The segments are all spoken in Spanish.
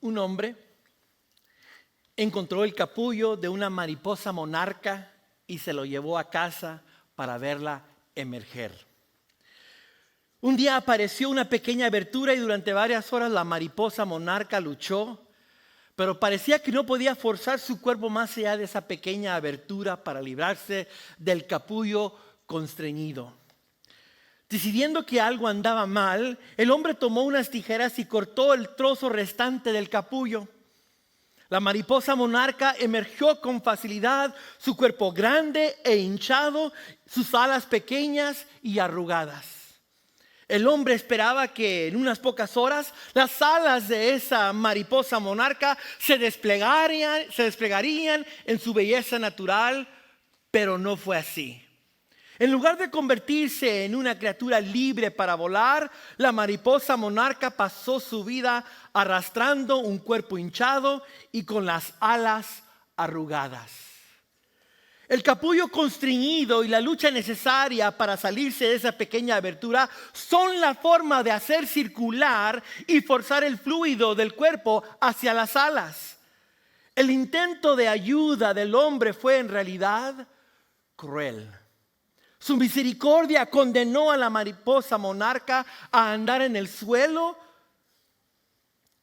Un hombre encontró el capullo de una mariposa monarca y se lo llevó a casa para verla emerger. Un día apareció una pequeña abertura y durante varias horas la mariposa monarca luchó, pero parecía que no podía forzar su cuerpo más allá de esa pequeña abertura para librarse del capullo constreñido. Decidiendo que algo andaba mal, el hombre tomó unas tijeras y cortó el trozo restante del capullo. La mariposa monarca emergió con facilidad, su cuerpo grande e hinchado, sus alas pequeñas y arrugadas. El hombre esperaba que en unas pocas horas las alas de esa mariposa monarca se desplegarían en su belleza natural, pero no fue así. En lugar de convertirse en una criatura libre para volar, la mariposa monarca pasó su vida arrastrando un cuerpo hinchado y con las alas arrugadas. El capullo constreñido y la lucha necesaria para salirse de esa pequeña abertura son la forma de hacer circular y forzar el fluido del cuerpo hacia las alas. El intento de ayuda del hombre fue en realidad cruel. Su misericordia condenó a la mariposa monarca a andar en el suelo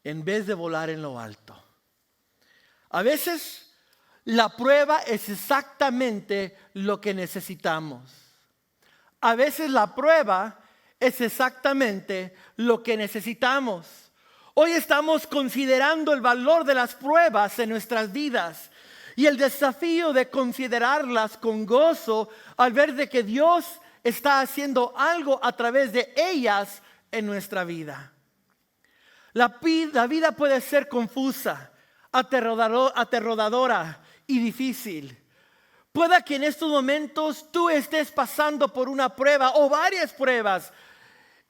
en vez de volar en lo alto. A veces la prueba es exactamente lo que necesitamos. A veces la prueba es exactamente lo que necesitamos. Hoy estamos considerando el valor de las pruebas en nuestras vidas y el desafío de considerarlas con gozo al ver de que Dios está haciendo algo a través de ellas en nuestra vida. La vida puede ser confusa, aterradora y difícil. Pueda que en estos momentos tú estés pasando por una prueba o varias pruebas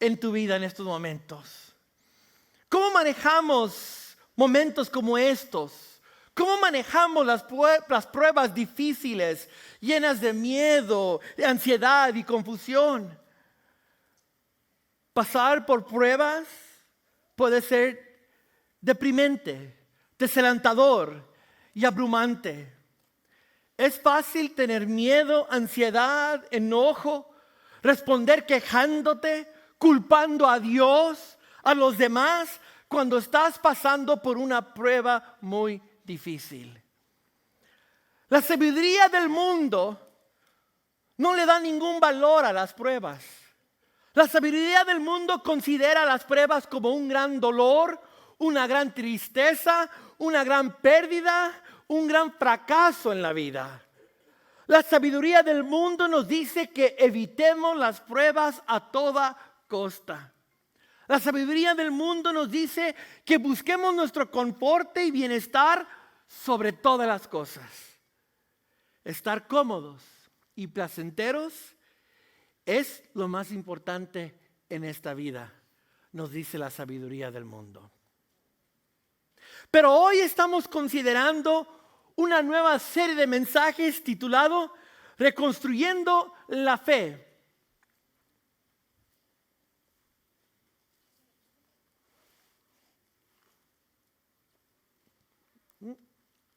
en tu vida en estos momentos. ¿Cómo manejamos momentos como estos? ¿Cómo manejamos las pruebas difíciles, llenas de miedo, de ansiedad y confusión? Pasar por pruebas puede ser deprimente, desalentador y abrumante. Es fácil tener miedo, ansiedad, enojo, responder quejándote, culpando a Dios, a los demás, cuando estás pasando por una prueba muy difícil. La sabiduría del mundo no le da ningún valor a las pruebas. La sabiduría del mundo considera las pruebas como un gran dolor, una gran tristeza, una gran pérdida, un gran fracaso en la vida. La sabiduría del mundo nos dice que evitemos las pruebas a toda costa. La sabiduría del mundo nos dice que busquemos nuestro confort y bienestar sobre todas las cosas. Estar cómodos y placenteros es lo más importante en esta vida, nos dice la sabiduría del mundo. Pero hoy estamos considerando una nueva serie de mensajes titulado Reconstruyendo la Fe.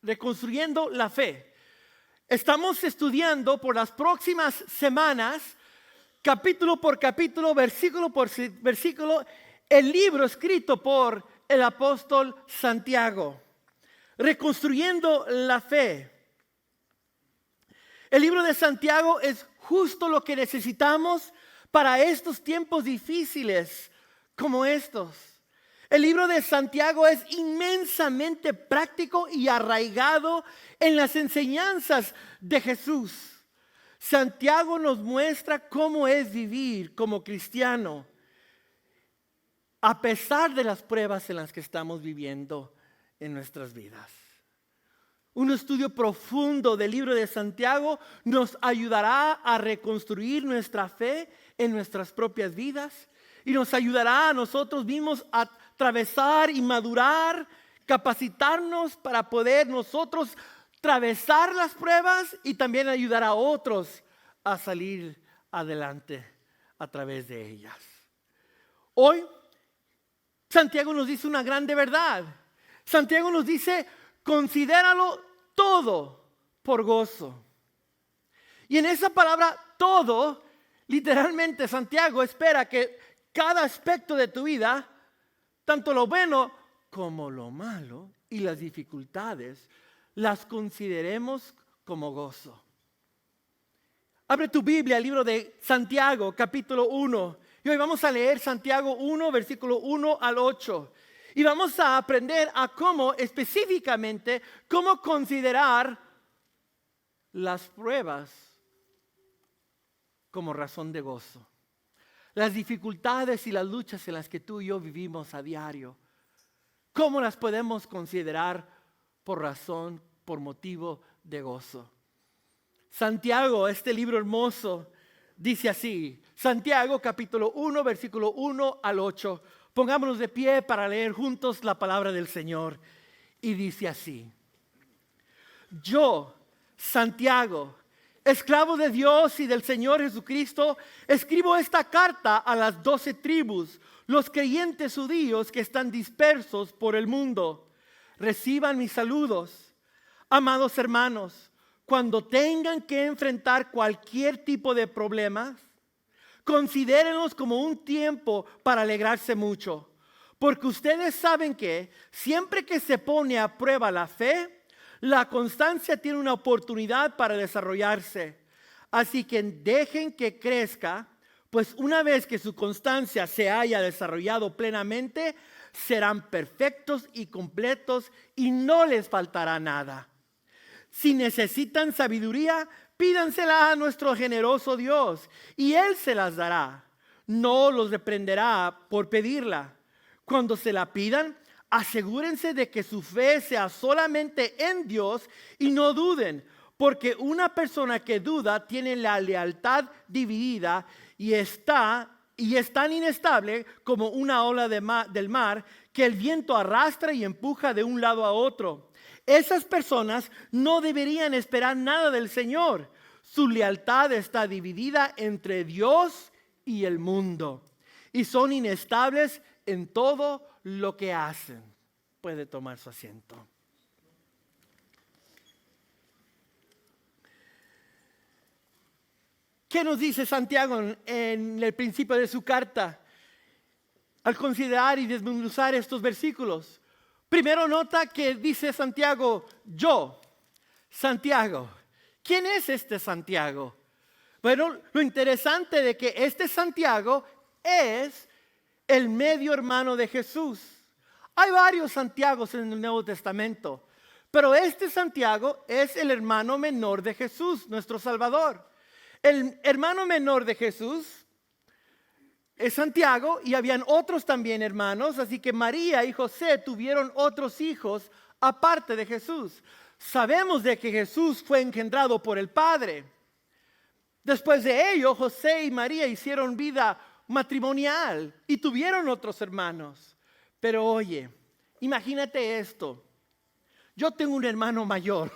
Reconstruyendo la Fe. Estamos estudiando por las próximas semanas, capítulo por capítulo, versículo por versículo, el libro escrito por el apóstol Santiago. Reconstruyendo la Fe. El libro de Santiago es justo lo que necesitamos para estos tiempos difíciles como estos. El libro de Santiago es inmensamente práctico y arraigado en las enseñanzas de Jesús. Santiago nos muestra cómo es vivir como cristiano a pesar de las pruebas en las que estamos viviendo en nuestras vidas. Un estudio profundo del libro de Santiago nos ayudará a reconstruir nuestra fe en nuestras propias vidas y nos ayudará a nosotros mismos a atravesar y madurar, capacitarnos para poder nosotros atravesar las pruebas y también ayudar a otros a salir adelante a través de ellas. Hoy Santiago nos dice una grande verdad. Santiago nos dice, considéralo todo por gozo. Y en esa palabra todo, literalmente Santiago espera que cada aspecto de tu vida, tanto lo bueno como lo malo y las dificultades, las consideremos como gozo. Abre tu Biblia, el libro de Santiago, capítulo 1. Y hoy vamos a leer Santiago 1, versículo 1 al 8. Y vamos a aprender a cómo específicamente, cómo considerar las pruebas como razón de gozo. Las dificultades y las luchas en las que tú y yo vivimos a diario, ¿cómo las podemos considerar por razón, por motivo de gozo? Santiago, este libro hermoso, dice así. Santiago capítulo 1, versículo 1 al 8. Pongámonos de pie para leer juntos la palabra del Señor. Y dice así. Yo, Santiago, esclavo de Dios y del Señor Jesucristo, escribo esta carta a las 12 tribus, los creyentes judíos que están dispersos por el mundo. Reciban mis saludos. Amados hermanos, cuando tengan que enfrentar cualquier tipo de problemas, considérenlos como un tiempo para alegrarse mucho. Porque ustedes saben que siempre que se pone a prueba la fe, la constancia tiene una oportunidad para desarrollarse. Así que dejen que crezca, pues una vez que su constancia se haya desarrollado plenamente, serán perfectos y completos y no les faltará nada. Si necesitan sabiduría, pídansela a nuestro generoso Dios y Él se las dará. No los reprenderá por pedirla. Cuando se la pidan, asegúrense de que su fe sea solamente en Dios y no duden, porque una persona que duda tiene la lealtad dividida y es tan inestable como una ola del mar que el viento arrastra y empuja de un lado a otro. Esas personas no deberían esperar nada del Señor. Su lealtad está dividida entre Dios y el mundo. Y son inestables en todo lo que hacen. Puede tomar su asiento. ¿Qué nos dice Santiago en el principio de su carta? Al considerar y desmenuzar estos versículos. Primero nota que dice Santiago, yo, Santiago. ¿Quién es este Santiago? Bueno, lo interesante de que este Santiago es el medio hermano de Jesús. Hay varios Santiagos en el Nuevo Testamento, pero este Santiago es el hermano menor de Jesús, nuestro Salvador. El hermano menor de Jesús es Santiago y habían otros también hermanos, así que María y José tuvieron otros hijos aparte de Jesús. Sabemos de que Jesús fue engendrado por el Padre. Después de ello, José y María hicieron vida matrimonial y tuvieron otros hermanos. Pero oye, imagínate esto. Yo tengo un hermano mayor,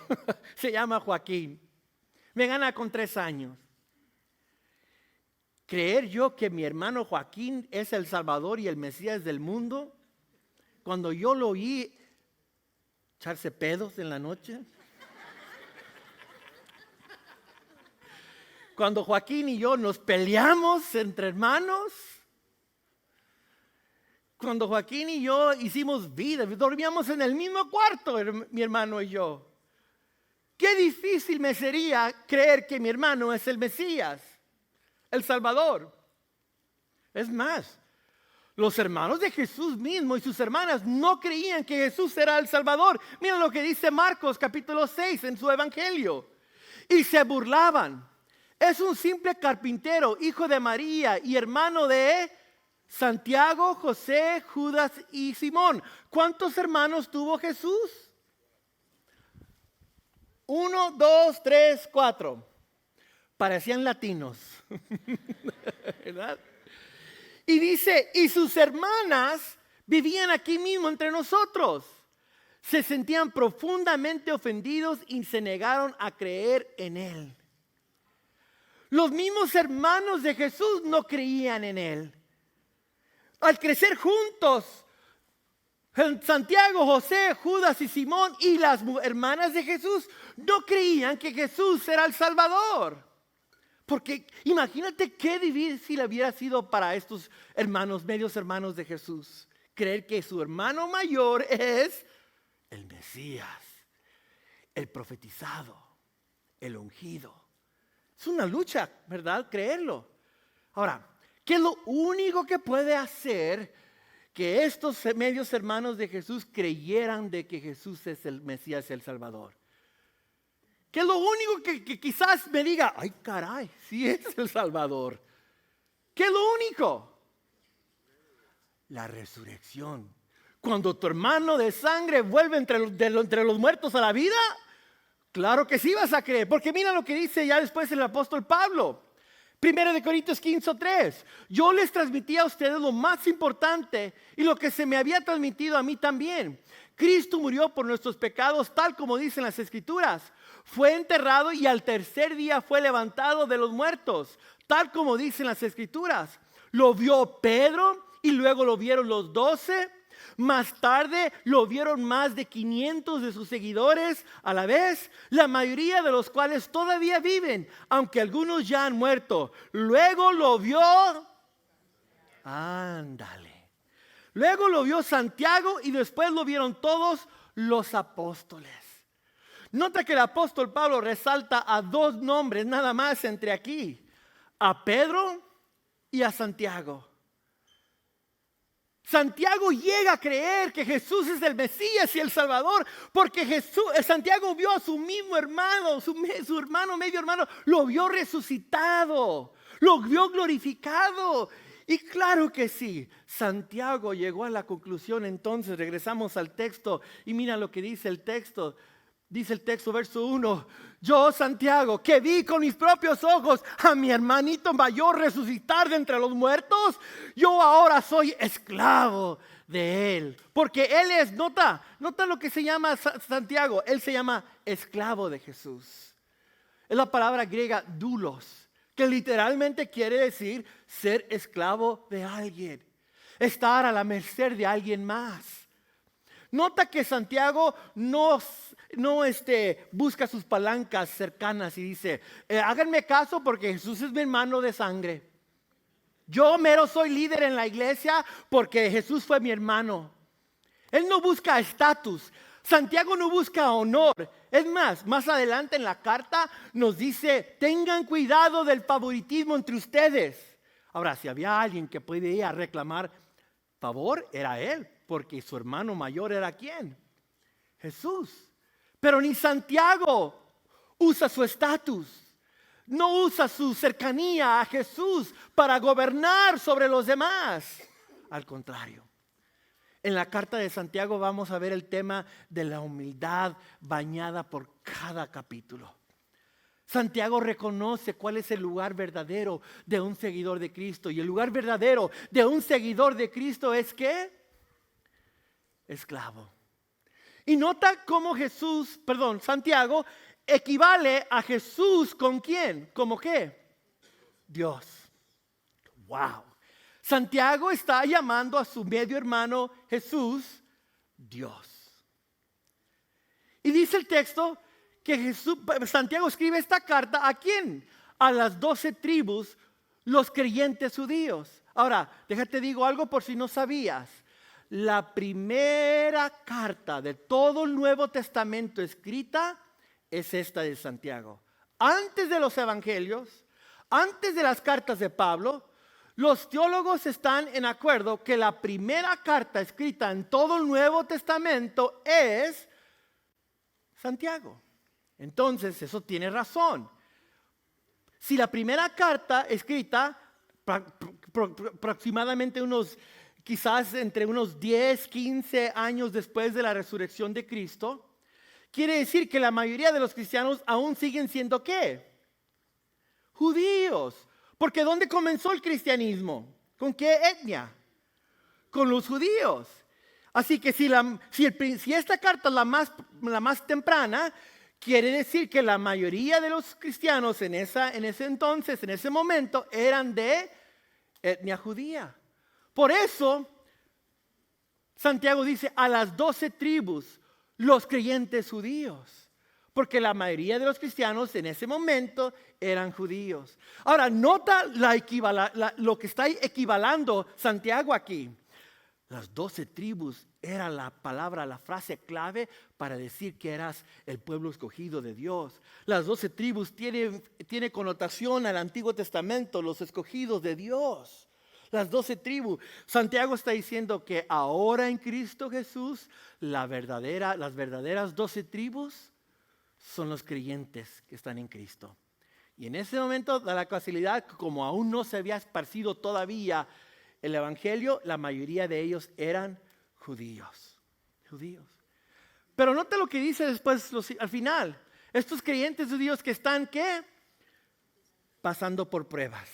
se llama Joaquín. Me gana con 3 años. Creer yo que mi hermano Joaquín es el Salvador y el Mesías del mundo, cuando yo lo oí echarse pedos en la noche. Cuando Joaquín y yo nos peleamos entre hermanos. Cuando Joaquín y yo hicimos vida, dormíamos en el mismo cuarto, mi hermano y yo. Qué difícil me sería creer que mi hermano es el Mesías, el Salvador. Es más, los hermanos de Jesús mismo y sus hermanas no creían que Jesús era el Salvador. Mira lo que dice Marcos capítulo 6 en su evangelio. Y se burlaban. Es un simple carpintero, hijo de María y hermano de Santiago, José, Judas y Simón. ¿Cuántos hermanos tuvo Jesús? 1, 2, 3, 4. Parecían latinos, ¿verdad? Y dice, y sus hermanas vivían aquí mismo entre nosotros. Se sentían profundamente ofendidos y se negaron a creer en él. Los mismos hermanos de Jesús no creían en él. Al crecer juntos, Santiago, José, Judas y Simón y las hermanas de Jesús no creían que Jesús era el Salvador. Porque imagínate qué difícil hubiera sido para estos hermanos, medios hermanos de Jesús, creer que su hermano mayor es el Mesías, el profetizado, el ungido. Es una lucha, ¿verdad? Creerlo. Ahora, ¿qué es lo único que puede hacer que estos medios hermanos de Jesús creyeran de que Jesús es el Mesías, el Salvador? ¿Qué es lo único que quizás me diga, ay caray, sí es el Salvador? ¿Qué es lo único? La resurrección. Cuando tu hermano de sangre vuelve entre los muertos a la vida, claro que sí vas a creer, porque mira lo que dice ya después el apóstol Pablo. 1 Corintios 15:3. Yo les transmití a ustedes lo más importante y lo que se me había transmitido a mí también. Cristo murió por nuestros pecados, tal como dicen las Escrituras. Fue enterrado y al tercer día fue levantado de los muertos, tal como dicen las Escrituras. Lo vio Pedro y luego lo vieron los 12. Más tarde lo vieron más de 500 de sus seguidores a la vez, la mayoría de los cuales todavía viven, aunque algunos ya han muerto. Luego lo vio, ándale. Luego lo vio Santiago y después lo vieron todos los apóstoles. Nota que el apóstol Pablo resalta a dos nombres nada más entre aquí, a Pedro y a Santiago. Santiago llega a creer que Jesús es el Mesías y el Salvador porque Santiago vio a su mismo hermano, su hermano, medio hermano, lo vio resucitado, lo vio glorificado. Y claro que sí, Santiago llegó a la conclusión. Entonces regresamos al texto y mira lo que dice el texto. Dice el texto, verso 1, yo Santiago, que vi con mis propios ojos a mi hermanito mayor resucitar de entre los muertos, yo ahora soy esclavo de él. Porque él es, nota lo que se llama Santiago, él se llama esclavo de Jesús. Es la palabra griega doulos, que literalmente quiere decir ser esclavo de alguien, estar a la merced de alguien más. Nota que Santiago no busca sus palancas cercanas y dice, háganme caso porque Jesús es mi hermano de sangre. Yo mero soy líder en la iglesia porque Jesús fue mi hermano. Él no busca estatus. Santiago no busca honor. Es más adelante en la carta nos dice, tengan cuidado del favoritismo entre ustedes. Ahora, si había alguien que podía reclamar favor, era él. Porque su hermano mayor era ¿quién? Jesús. Pero ni Santiago usa su estatus. No usa su cercanía a Jesús para gobernar sobre los demás. Al contrario. En la carta de Santiago vamos a ver el tema de la humildad bañada por cada capítulo. Santiago reconoce cuál es el lugar verdadero de un seguidor de Cristo. Y el lugar verdadero de un seguidor de Cristo es ¿qué? Esclavo. Y nota cómo Santiago equivale a Jesús con ¿quién? ¿Cómo qué? Dios. Wow. Santiago está llamando a su medio hermano Jesús, Dios. Y dice el texto que Santiago escribe esta carta ¿a quién? A las 12 tribus, los creyentes judíos. Ahora, déjate digo algo por si no sabías. La primera carta de todo el Nuevo Testamento escrita es esta de Santiago. Antes de los evangelios, antes de las cartas de Pablo, los teólogos están en acuerdo que la primera carta escrita en todo el Nuevo Testamento es Santiago. Entonces, eso tiene razón. Si la primera carta escrita aproximadamente quizás entre unos 10, 15 años después de la resurrección de Cristo, quiere decir que la mayoría de los cristianos aún siguen siendo ¿qué? Judíos. Porque ¿dónde comenzó el cristianismo? ¿Con qué etnia? Con los judíos. Así que si esta carta es la más temprana, quiere decir que la mayoría de los cristianos en ese entonces, en ese momento, eran de etnia judía. Por eso, Santiago dice a las 12 tribus, los creyentes judíos. Porque la mayoría de los cristianos en ese momento eran judíos. Ahora, nota lo que está equivalando Santiago aquí. Las 12 tribus era la palabra, la frase clave para decir que eras el pueblo escogido de Dios. Las 12 tribus tiene connotación al Antiguo Testamento, los escogidos de Dios. Las 12 tribus. Santiago está diciendo que ahora en Cristo Jesús, las verdaderas 12 tribus son los creyentes que están en Cristo. Y en ese momento da la casualidad, como aún no se había esparcido todavía el evangelio, la mayoría de ellos eran judíos. Pero nota lo que dice después al final. Estos creyentes judíos que están, ¿qué? Pasando por pruebas.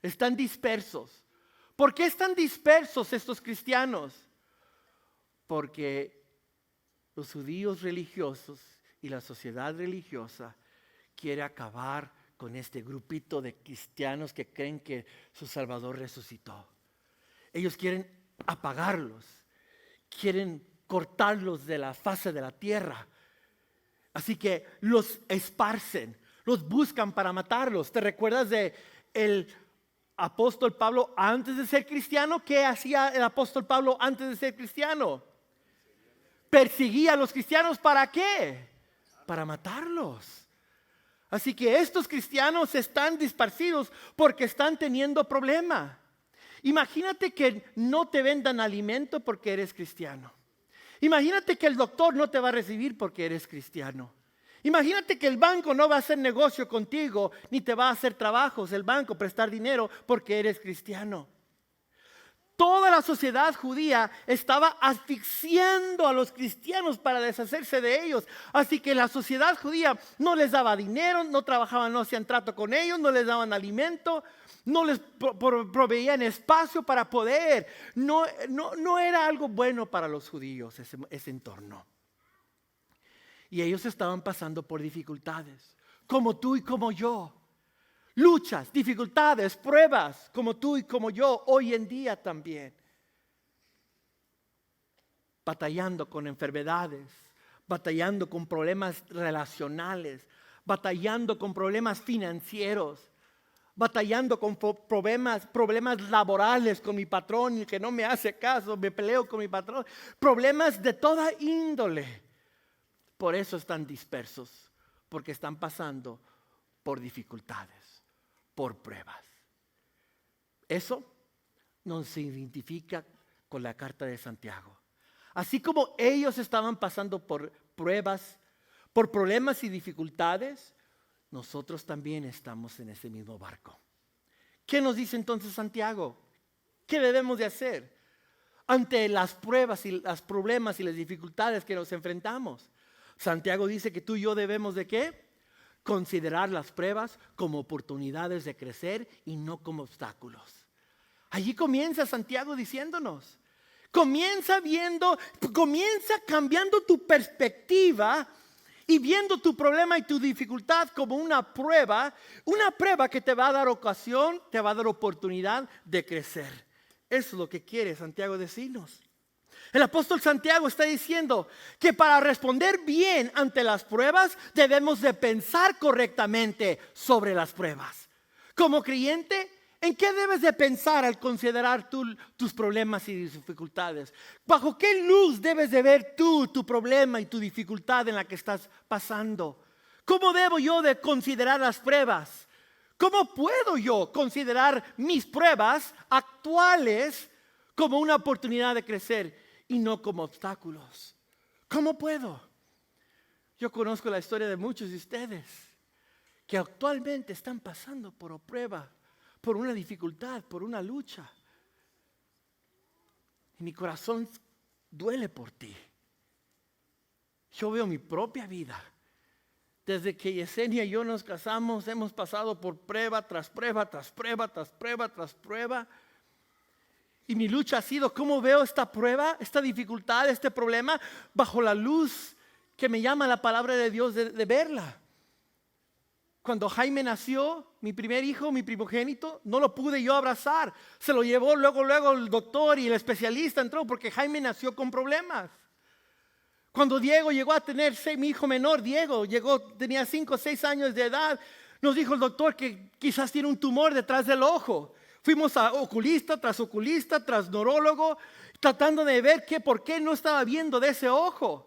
Están dispersos. ¿Por qué están dispersos estos cristianos? Porque los judíos religiosos y la sociedad religiosa quiere acabar con este grupito de cristianos que creen que su Salvador resucitó. Ellos quieren apagarlos, quieren cortarlos de la faz de la tierra. Así que los esparcen, los buscan para matarlos. ¿Te recuerdas de el apóstol Pablo antes de ser cristiano? ¿Qué hacía el apóstol Pablo antes de ser cristiano? Perseguía a los cristianos, ¿para qué? Para matarlos. Así que estos cristianos están dispersidos porque están teniendo problema. Imagínate que no te vendan alimento porque eres cristiano. Imagínate que el doctor no te va a recibir porque eres cristiano. Imagínate que el banco no va a hacer negocio contigo, ni te va a hacer trabajos, el banco, prestar dinero porque eres cristiano. Toda la sociedad judía estaba asfixiando a los cristianos para deshacerse de ellos. Así que la sociedad judía no les daba dinero, no trabajaban, no hacían trato con ellos, no les daban alimento, no les proveían espacio para poder. No era algo bueno para los judíos ese entorno. Y ellos estaban pasando por dificultades, como tú y como yo. Luchas, dificultades, pruebas, como tú y como yo hoy en día también. Batallando con enfermedades, batallando con problemas relacionales, batallando con problemas financieros, batallando con problemas laborales con mi patrón que no me hace caso, me peleo con mi patrón, problemas de toda índole. Por eso están dispersos, porque están pasando por dificultades, por pruebas. Eso nos identifica con la carta de Santiago. Así como ellos estaban pasando por pruebas, por problemas y dificultades, nosotros también estamos en ese mismo barco. ¿Qué nos dice entonces Santiago? ¿Qué debemos de hacer ante las pruebas y los problemas y las dificultades que nos enfrentamos? Santiago dice que tú y yo debemos de ¿qué? Considerar las pruebas como oportunidades de crecer y no como obstáculos. Allí comienza Santiago diciéndonos. Comienza cambiando tu perspectiva y viendo tu problema y tu dificultad como una prueba que te va a dar ocasión, te va a dar oportunidad de crecer. Eso es lo que quiere Santiago decirnos. El apóstol Santiago está diciendo que para responder bien ante las pruebas debemos de pensar correctamente sobre las pruebas. Como creyente, ¿en qué debes de pensar al considerar tus problemas y dificultades? ¿Bajo qué luz debes de ver tu problema y tu dificultad en la que estás pasando? ¿Cómo debo yo de considerar las pruebas? ¿Cómo puedo yo considerar mis pruebas actuales como una oportunidad de crecer y no como obstáculos? ¿Cómo puedo? Yo conozco la historia de muchos de ustedes que actualmente están pasando por prueba, por una dificultad, por una lucha. Y mi corazón duele por ti. Yo veo mi propia vida. Desde que Yesenia y yo nos casamos, hemos pasado por prueba tras prueba, tras prueba, tras prueba, tras prueba. Y mi lucha ha sido cómo veo esta prueba, esta dificultad, este problema, bajo la luz que me llama la palabra de Dios de verla. cuando Jaime nació, mi primer hijo, mi primogénito, no lo pude yo abrazar. Se lo llevó luego el doctor y el especialista entró porque Jaime nació con problemas. Cuando Diego llegó a tener, mi hijo menor, Diego, tenía 5 o 6 años de edad, nos dijo el doctor que quizás tiene un tumor detrás del ojo. Fuimos a oculista, tras neurólogo, tratando de ver por qué no estaba viendo de ese ojo.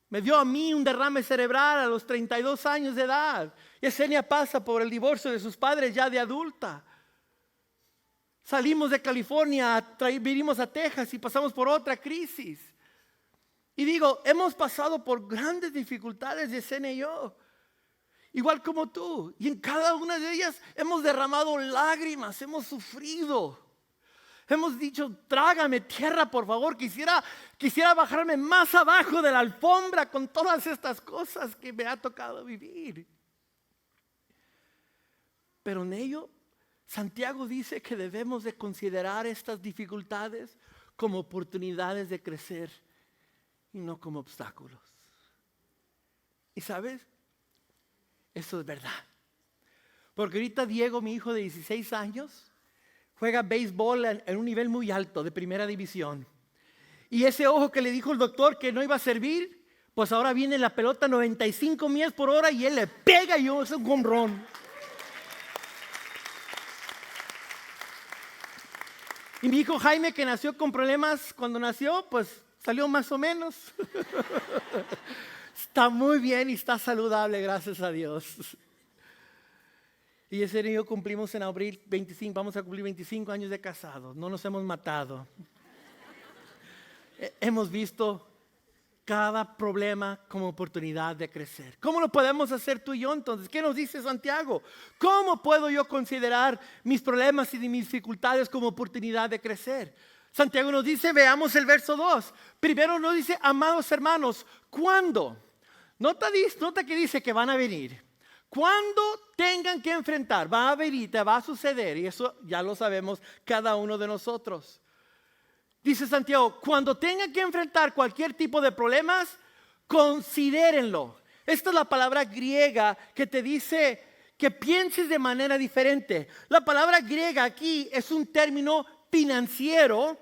Me dio a mí un derrame cerebral a los 32 años de edad. Yesenia pasa por el divorcio de sus padres ya de adulta. Salimos de California, vinimos a Texas y pasamos por otra crisis. Y digo, hemos pasado por grandes dificultades, Yesenia y yo. Igual como tú. Y en cada una de ellas hemos derramado lágrimas, hemos sufrido. Hemos dicho, trágame tierra, por favor. Quisiera bajarme más abajo de la alfombra con todas estas cosas que me ha tocado vivir. Pero en ello, Santiago dice que debemos de considerar estas dificultades como oportunidades de crecer y no como obstáculos. ¿Y sabes? Eso es verdad. Porque ahorita Diego, mi hijo de 16 años, juega béisbol en un nivel muy alto de primera división. Y ese ojo que le dijo el doctor que no iba a servir, pues ahora viene la pelota 95 millas por hora y él le pega y es un home run. Y mi hijo Jaime, que nació con problemas cuando nació, pues salió más o menos. Está muy bien y está saludable, gracias a Dios. Y ese año cumplimos en abril 25, vamos a cumplir 25 años de casados. No nos hemos matado. Hemos visto cada problema como oportunidad de crecer. ¿Cómo lo podemos hacer tú y yo entonces? ¿Qué nos dice Santiago? ¿Cómo puedo yo considerar mis problemas y mis dificultades como oportunidad de crecer? Santiago nos dice, veamos el verso 2. Primero nos dice, amados hermanos, ¿cuándo? Nota que dice que van a venir. Cuando tengan que enfrentar, va a venir, te va a suceder, y eso ya lo sabemos cada uno de nosotros. Dice Santiago, cuando tengan que enfrentar cualquier tipo de problemas, considérenlo. Esta es la palabra griega que te dice que pienses de manera diferente. La palabra griega aquí es un término financiero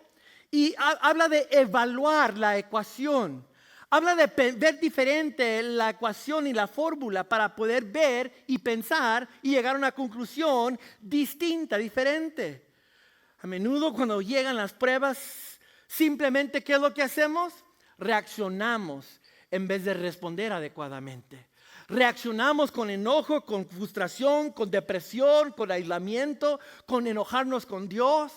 y habla de evaluar la ecuación. Habla de ver diferente la ecuación y la fórmula para poder ver y pensar y llegar a una conclusión distinta, diferente. A menudo cuando llegan las pruebas, simplemente ¿qué es lo que hacemos? Reaccionamos en vez de responder adecuadamente. Reaccionamos con enojo, con frustración, con depresión, con aislamiento, con enojarnos con Dios.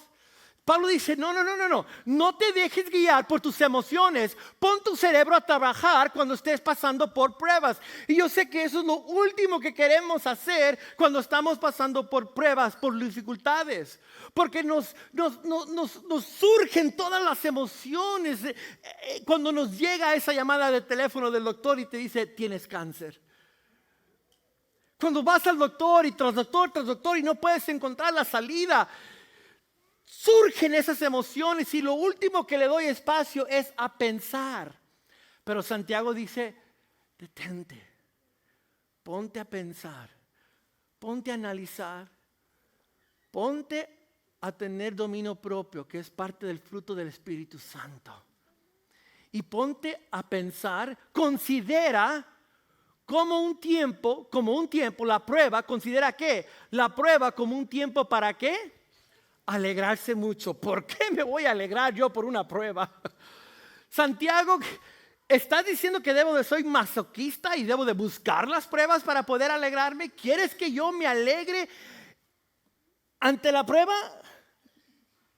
Pablo dice, no te dejes guiar por tus emociones, pon tu cerebro a trabajar cuando estés pasando por pruebas. Y yo sé que eso es lo último que queremos hacer cuando estamos pasando por pruebas, por dificultades. Porque nos surgen todas las emociones cuando nos llega esa llamada de teléfono del doctor y te dice, tienes cáncer. Cuando vas al doctor y tras doctor y no puedes encontrar la salida, surgen esas emociones y lo último que le doy espacio es a pensar. Pero Santiago dice, detente, ponte a pensar, ponte a analizar, ponte a tener dominio propio, que es parte del fruto del Espíritu Santo. Y ponte a pensar, considera como un tiempo, la prueba, considera ¿qué? La prueba como un tiempo ¿para qué? Alegrarse mucho. ¿Por qué me voy a alegrar yo por una prueba? Santiago, ¿estás diciendo que soy masoquista y debo de buscar las pruebas para poder alegrarme? ¿Quieres que yo me alegre ante la prueba?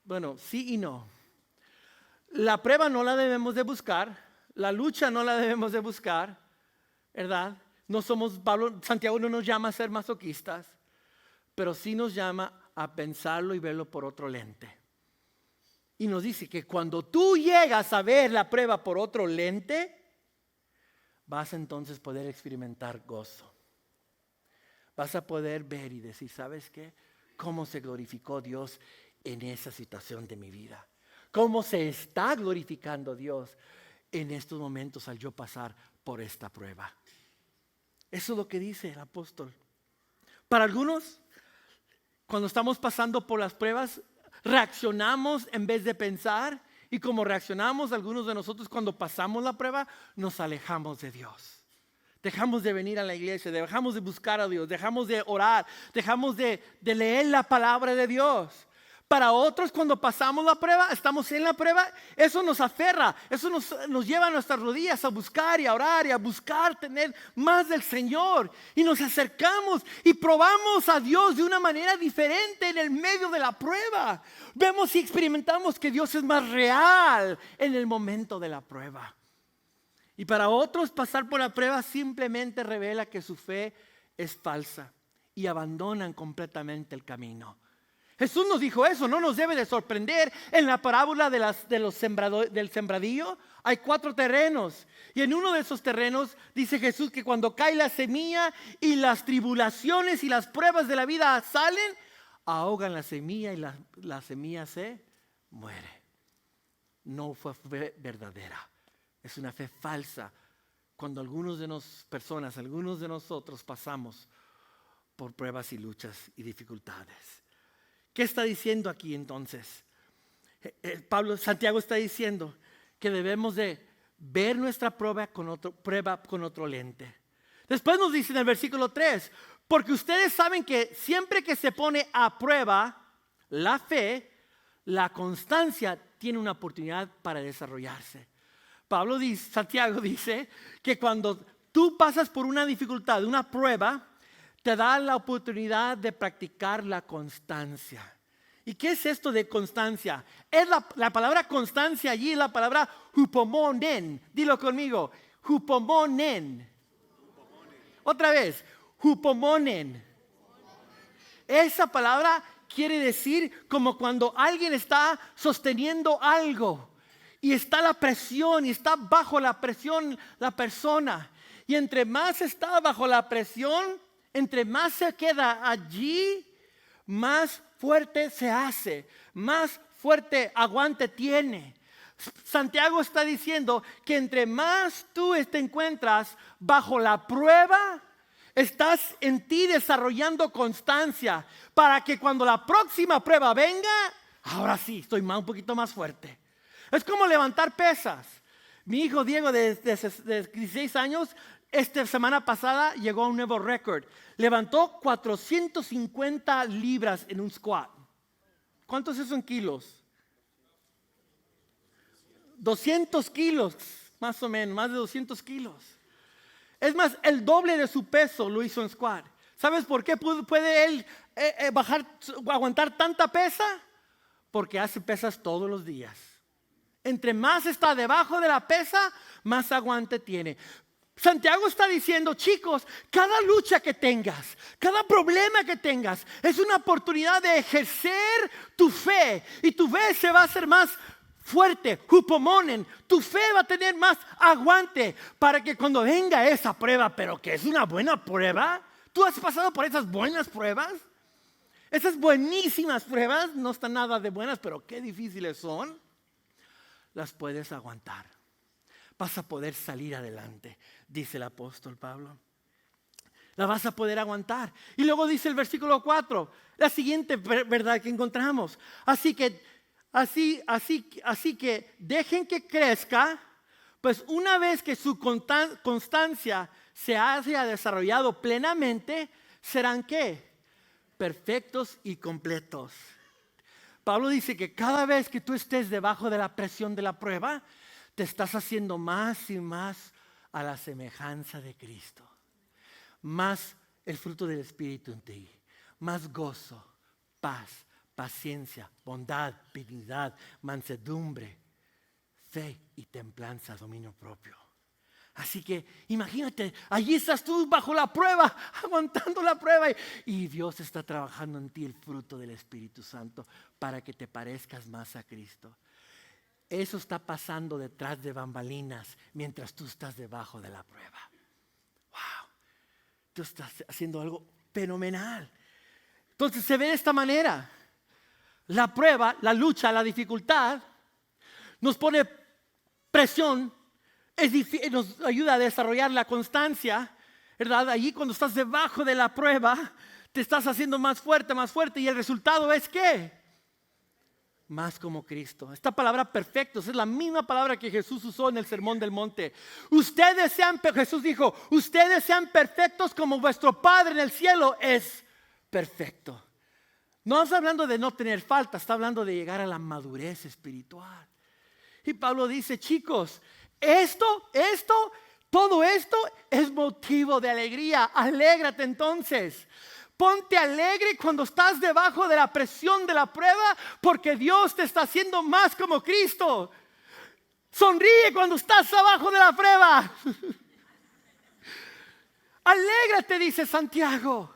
Bueno, sí y no. La prueba no la debemos de buscar, la lucha no la debemos de buscar, ¿verdad? Santiago no nos llama a ser masoquistas, pero sí nos llama a pensarlo y verlo por otro lente. Y nos dice que cuando tú llegas a ver la prueba por otro lente, vas entonces a poder experimentar gozo. Vas a poder ver y decir, ¿sabes qué? Cómo se glorificó Dios en esa situación de mi vida. Cómo se está glorificando Dios en estos momentos al yo pasar por esta prueba. Eso es lo que dice el apóstol. Para algunos, cuando estamos pasando por las pruebas, reaccionamos en vez de pensar. Y como reaccionamos algunos de nosotros cuando pasamos la prueba, nos alejamos de Dios. Dejamos de venir a la iglesia, dejamos de buscar a Dios, dejamos de orar, dejamos de leer la palabra de Dios. Para otros, cuando pasamos la prueba, estamos en la prueba, eso nos aferra, eso nos lleva a nuestras rodillas a buscar y a orar y a buscar tener más del Señor. Y nos acercamos y probamos a Dios de una manera diferente en el medio de la prueba. Vemos y experimentamos que Dios es más real en el momento de la prueba. Y para otros, pasar por la prueba simplemente revela que su fe es falsa y abandonan completamente el camino. Jesús nos dijo eso, no nos debe de sorprender. En la parábola del sembradío hay 4 terrenos. Y en uno de esos terrenos dice Jesús que cuando cae la semilla y las tribulaciones y las pruebas de la vida salen, ahogan la semilla y la semilla se muere. No fue fe verdadera, es una fe falsa. Cuando algunos de nosotros pasamos por pruebas y luchas y dificultades. ¿Qué está diciendo aquí entonces? Santiago está diciendo que debemos de ver nuestra prueba con otro lente. Después nos dice en el versículo 3, porque ustedes saben que siempre que se pone a prueba la fe, la constancia tiene una oportunidad para desarrollarse. Santiago dice que cuando tú pasas por una dificultad, una prueba, te da la oportunidad de practicar la constancia. ¿Y qué es esto de constancia? Es la palabra constancia allí, es la palabra hupomonen. Dilo conmigo, hupomonen. Otra vez, hupomonen. Esa palabra quiere decir como cuando alguien está sosteniendo algo y está la presión y está bajo la presión la persona. Y entre más está bajo la presión, entre más se queda allí, más fuerte se hace, más fuerte aguante tiene. Santiago está diciendo que entre más tú te encuentras bajo la prueba, estás en ti desarrollando constancia para que cuando la próxima prueba venga, ahora sí, estoy un poquito más fuerte. Es como levantar pesas. Mi hijo Diego de 16 años, esta semana pasada llegó a un nuevo récord. Levantó 450 libras en un squat. ¿Cuántos son kilos? 200 kilos, más o menos, más de 200 kilos. Es más, el doble de su peso lo hizo en squat. ¿Sabes por qué puede él aguantar tanta pesa? Porque hace pesas todos los días. Entre más está debajo de la pesa, más aguante tiene. Santiago está diciendo, chicos, cada lucha que tengas, cada problema que tengas, es una oportunidad de ejercer tu fe. Y tu fe se va a hacer más fuerte, hupomonen. Tu fe va a tener más aguante para que cuando venga esa prueba, pero que es una buena prueba. ¿Tú has pasado por esas buenas pruebas? Esas buenísimas pruebas, no están nada de buenas, pero qué difíciles son. Las puedes aguantar. Vas a poder salir adelante, dice el apóstol Pablo. La vas a poder aguantar. Y luego dice el versículo 4, la siguiente verdad que encontramos. Así que dejen que crezca, pues una vez que su constancia se haya desarrollado plenamente, serán ¿qué? Perfectos y completos. Pablo dice que cada vez que tú estés debajo de la presión de la prueba, te estás haciendo más y más a la semejanza de Cristo. Más el fruto del Espíritu en ti. Más gozo, paz, paciencia, bondad, benignidad, mansedumbre, fe y templanza, dominio propio. Así que imagínate, allí estás tú bajo la prueba, aguantando la prueba y Dios está trabajando en ti el fruto del Espíritu Santo para que te parezcas más a Cristo. Eso está pasando detrás de bambalinas mientras tú estás debajo de la prueba. Wow, tú estás haciendo algo fenomenal. Entonces se ve de esta manera. La prueba, la lucha, la dificultad nos pone presión nos ayuda a desarrollar la constancia, ¿verdad? Allí cuando estás debajo de la prueba, te estás haciendo más fuerte y el resultado es ¿qué? Más como Cristo. Esta palabra perfectos es la misma palabra que Jesús usó en el Sermón del Monte. Jesús dijo, ustedes sean perfectos como vuestro Padre en el cielo es perfecto. No está hablando de no tener falta, está hablando de llegar a la madurez espiritual. Y Pablo dice, chicos, todo esto es motivo de alegría. Alégrate entonces. Ponte alegre cuando estás debajo de la presión de la prueba, porque Dios te está haciendo más como Cristo. Sonríe cuando estás abajo de la prueba. Alégrate, dice Santiago.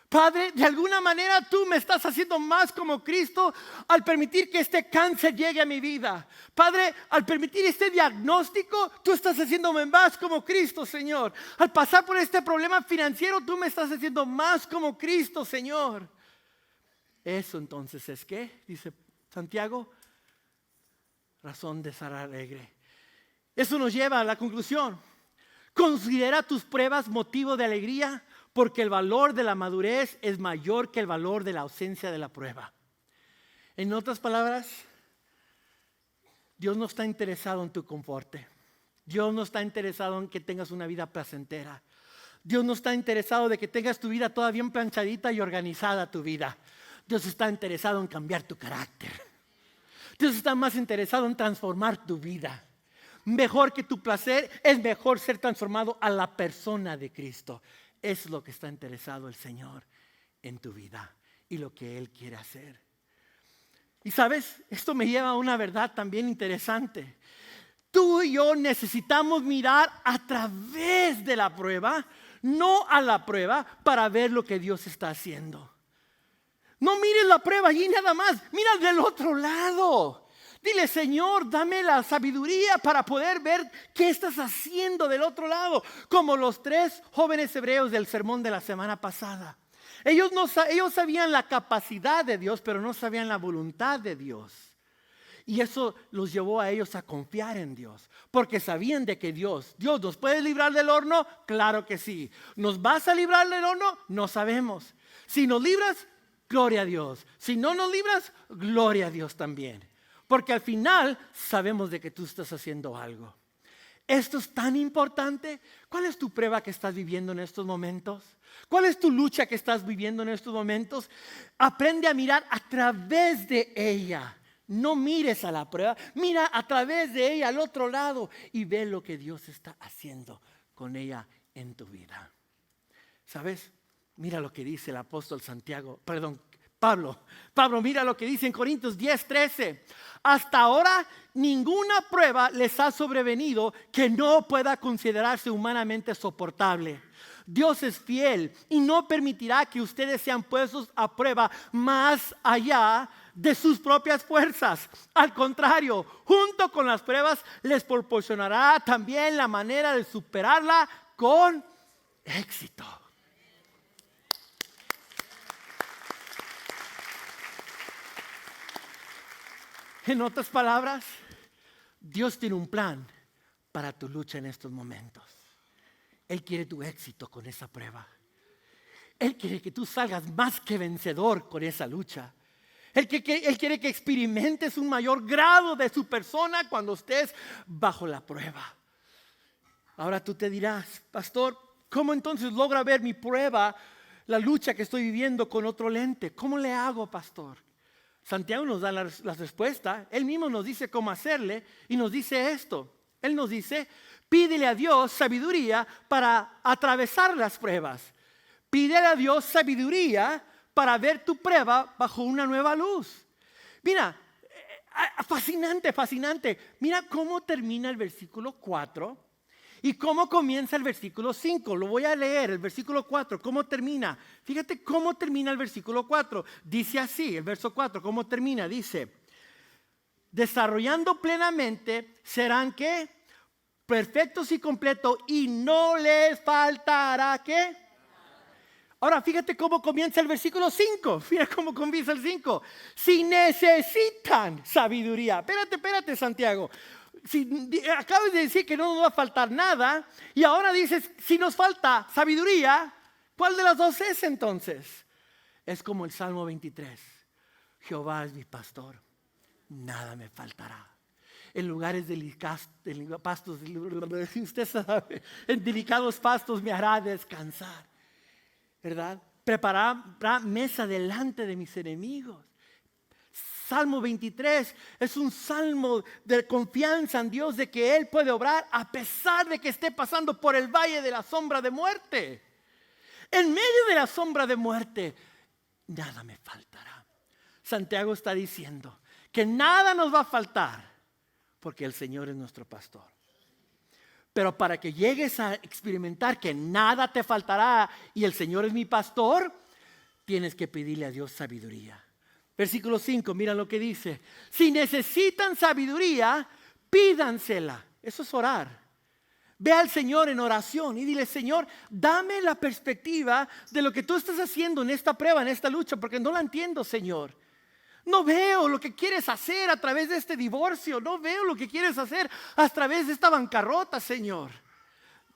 Padre, de alguna manera tú me estás haciendo más como Cristo al permitir que este cáncer llegue a mi vida. Padre, al permitir este diagnóstico, tú estás haciéndome más como Cristo, Señor. Al pasar por este problema financiero, tú me estás haciendo más como Cristo, Señor. Eso entonces es ¿qué? Dice Santiago, razón de estar alegre. Eso nos lleva a la conclusión. Considera tus pruebas motivo de alegría, porque el valor de la madurez es mayor que el valor de la ausencia de la prueba. En otras palabras, Dios no está interesado en tu confort. Dios no está interesado en que tengas una vida placentera. Dios no está interesado de que tengas tu vida toda bien planchadita y organizada tu vida. Dios está interesado en cambiar tu carácter. Dios está más interesado en transformar tu vida. Mejor que tu placer, es mejor ser transformado a la persona de Cristo. Es lo que está interesado el Señor en tu vida y lo que Él quiere hacer. Y sabes, esto me lleva a una verdad también interesante. Tú y yo necesitamos mirar a través de la prueba, no a la prueba, para ver lo que Dios está haciendo. No mires la prueba allí nada más, mira del otro lado. Dile, Señor, dame la sabiduría para poder ver qué estás haciendo del otro lado. Como los 3 jóvenes hebreos del sermón de la semana pasada. Ellos sabían la capacidad de Dios, pero no sabían la voluntad de Dios. Y eso los llevó a ellos a confiar en Dios. Porque sabían de que Dios nos puede librar del horno, claro que sí. ¿Nos vas a librar del horno? No sabemos. Si nos libras, gloria a Dios. Si no nos libras, gloria a Dios también. Porque al final sabemos de que tú estás haciendo algo. Esto es tan importante. ¿Cuál es tu prueba que estás viviendo en estos momentos? ¿Cuál es tu lucha que estás viviendo en estos momentos? Aprende a mirar a través de ella. No mires a la prueba, mira a través de ella al otro lado y ve lo que Dios está haciendo con ella en tu vida. ¿Sabes? Mira lo que dice el apóstol Pablo, mira lo que dice en Corintios 10:13. Hasta ahora ninguna prueba les ha sobrevenido que no pueda considerarse humanamente soportable. Dios es fiel y no permitirá que ustedes sean puestos a prueba más allá de sus propias fuerzas. Al contrario, junto con las pruebas les proporcionará también la manera de superarla con éxito. En otras palabras, Dios tiene un plan para tu lucha en estos momentos. Él quiere tu éxito con esa prueba. Él quiere que tú salgas más que vencedor con esa lucha. Él quiere que experimentes un mayor grado de su persona cuando estés bajo la prueba. Ahora tú te dirás, pastor, ¿cómo entonces logra ver mi prueba, la lucha que estoy viviendo con otro lente? ¿Cómo le hago, pastor? Santiago nos da la respuesta. Él mismo nos dice cómo hacerle y nos dice esto. Él nos dice, pídele a Dios sabiduría para atravesar las pruebas. Pídele a Dios sabiduría para ver tu prueba bajo una nueva luz. Mira, fascinante. Mira cómo termina el versículo 4 y cómo comienza el versículo 5. Lo voy a leer, el versículo 4, cómo termina. Fíjate cómo termina el versículo 4. Dice así, el verso 4, cómo termina. Dice, desarrollando plenamente serán ¿qué? Perfectos y completos y no les faltará ¿qué? Ahora fíjate cómo comienza el versículo 5. Mira cómo comienza el 5. Si necesitan sabiduría. Espérate, Santiago. Acabas de decir que no nos va a faltar nada y ahora dices, si nos falta sabiduría, ¿cuál de las dos es entonces? Es como el Salmo 23. Jehová es mi pastor, nada me faltará. En lugares pastos, usted sabe, en delicados pastos me hará descansar, ¿verdad? Preparará mesa delante de mis enemigos. Salmo 23 es un salmo de confianza en Dios, de que Él puede obrar a pesar de que esté pasando por el valle de la sombra de muerte. En medio de la sombra de muerte, nada me faltará. Santiago está diciendo que nada nos va a faltar porque el Señor es nuestro pastor. Pero para que llegues a experimentar que nada te faltará y el Señor es mi pastor, tienes que pedirle a Dios sabiduría. Versículo 5, mira lo que dice. Si necesitan sabiduría, pídansela. Eso es orar. Ve al Señor en oración y dile, Señor, dame la perspectiva de lo que tú estás haciendo en esta prueba, en esta lucha, porque no la entiendo, Señor. No veo lo que quieres hacer a través de este divorcio. No veo lo que quieres hacer a través de esta bancarrota, Señor.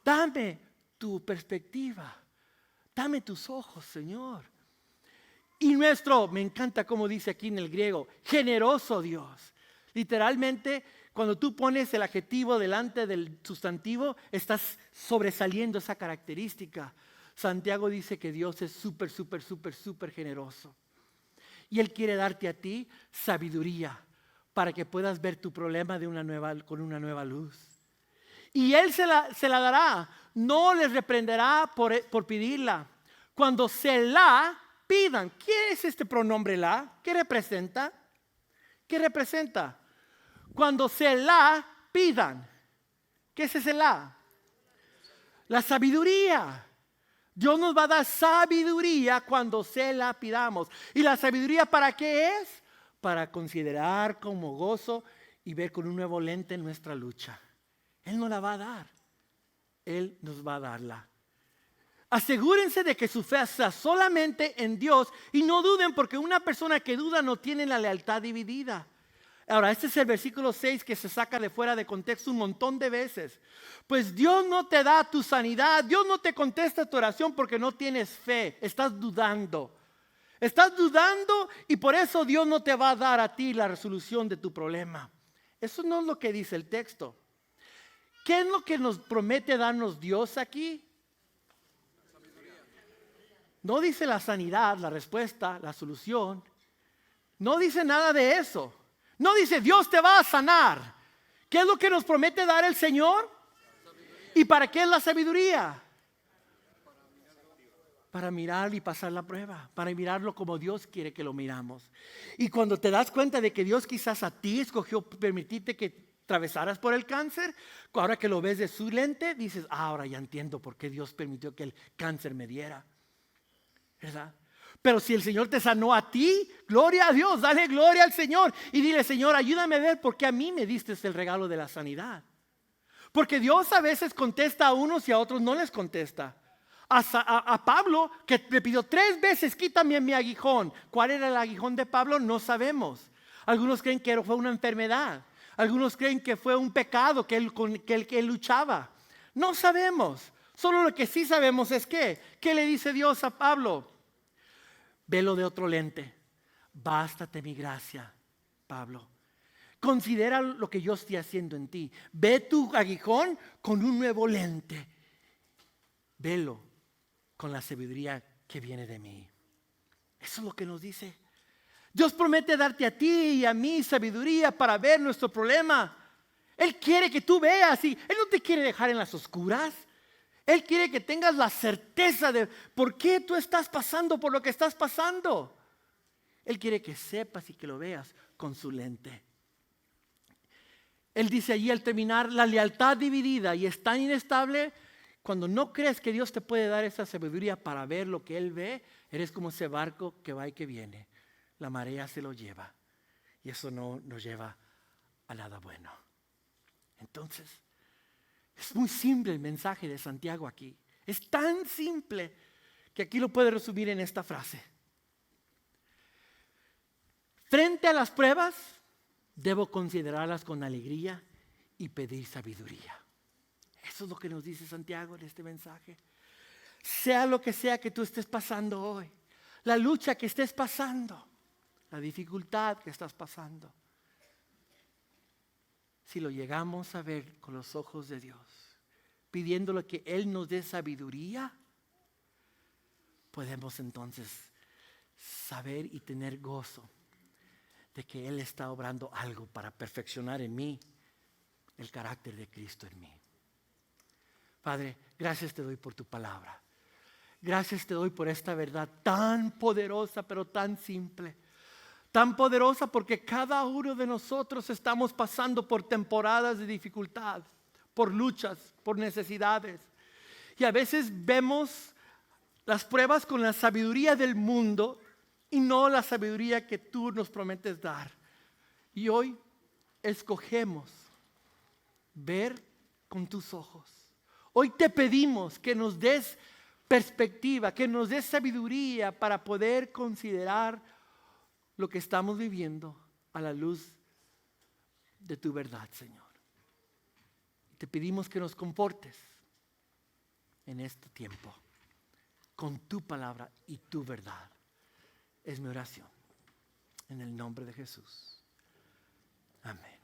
Dame tu perspectiva. Dame tus ojos, Señor. Y me encanta cómo dice aquí en el griego, generoso Dios. Literalmente, cuando tú pones el adjetivo delante del sustantivo, estás sobresaliendo esa característica. Santiago dice que Dios es súper generoso. Y Él quiere darte a ti sabiduría para que puedas ver tu problema con una nueva luz. Y Él se la dará, no les reprenderá por pedirla. Cuando se la pidan. ¿Qué es este pronombre la? ¿Qué representa? ¿Qué representa? Cuando se la pidan. ¿Qué es ese la? La sabiduría. Dios nos va a dar sabiduría cuando se la pidamos. ¿Y la sabiduría para qué es? Para considerar como gozo y ver con un nuevo lente nuestra lucha. Él nos la va a dar. Él nos va a darla. Asegúrense de que su fe sea solamente en Dios y no duden, porque una persona que duda no tiene la lealtad dividida. Ahora, este es el versículo 6 que se saca de fuera de contexto un montón de veces. Pues Dios no te da tu sanidad, Dios no te contesta tu oración porque no tienes fe, estás dudando. Estás dudando y por eso Dios no te va a dar a ti la resolución de tu problema. Eso no es lo que dice el texto. ¿Qué es lo que nos promete darnos Dios aquí? No dice la sanidad, la respuesta, la solución. No dice nada de eso. No dice Dios te va a sanar. ¿Qué es lo que nos promete dar el Señor? ¿Y para qué es la sabiduría? Para mirar y pasar la prueba. Para mirarlo como Dios quiere que lo miramos. Y cuando te das cuenta de que Dios quizás a ti escogió permitirte que atravesaras por el cáncer, ahora que lo ves de su lente, dices, ahora ya entiendo por qué Dios permitió que el cáncer me diera. ¿Verdad? Pero si el Señor te sanó a ti, gloria a Dios, dale gloria al Señor y dile, Señor, ayúdame a ver por qué a mí me diste el regalo de la sanidad. Porque Dios a veces contesta a unos y a otros no les contesta. A Pablo, que le pidió 3 veces, quítame mi aguijón. ¿Cuál era el aguijón de Pablo? No sabemos. Algunos creen que fue una enfermedad. Algunos creen que fue un pecado con el que él luchaba. No sabemos. Solo lo que sí sabemos es ¿qué le dice Dios a Pablo? Velo de otro lente. Bástate mi gracia, Pablo. Considera lo que yo estoy haciendo en ti. Ve tu aguijón con un nuevo lente. Velo con la sabiduría que viene de mí. Eso es lo que nos dice. Dios promete darte a ti y a mí sabiduría para ver nuestro problema. Él quiere que tú veas y Él no te quiere dejar en las oscuras. Él quiere que tengas la certeza de por qué tú estás pasando por lo que estás pasando. Él quiere que sepas y que lo veas con su lente. Él dice allí al terminar, la lealtad dividida y es tan inestable, cuando no crees que Dios te puede dar esa sabiduría para ver lo que Él ve, eres como ese barco que va y que viene. La marea se lo lleva y eso no nos lleva a nada bueno. Entonces, es muy simple el mensaje de Santiago aquí. Es tan simple que aquí lo puede resumir en esta frase. Frente a las pruebas, debo considerarlas con alegría y pedir sabiduría. Eso es lo que nos dice Santiago en este mensaje. Sea lo que sea que tú estés pasando hoy, la lucha que estés pasando, la dificultad que estás pasando, si lo llegamos a ver con los ojos de Dios, pidiéndole que Él nos dé sabiduría, podemos entonces saber y tener gozo de que Él está obrando algo para perfeccionar en mí el carácter de Cristo en mí. Padre, gracias te doy por tu palabra. Gracias te doy por esta verdad tan poderosa, pero tan simple. Tan poderosa porque cada uno de nosotros estamos pasando por temporadas de dificultad, por luchas, por necesidades. Y a veces vemos las pruebas con la sabiduría del mundo y no la sabiduría que tú nos prometes dar. Y hoy escogemos ver con tus ojos. Hoy te pedimos que nos des perspectiva, que nos des sabiduría para poder considerar lo que estamos viviendo a la luz de tu verdad, Señor. Te pedimos que nos comportes en este tiempo con tu palabra y tu verdad. Es mi oración. En el nombre de Jesús. Amén.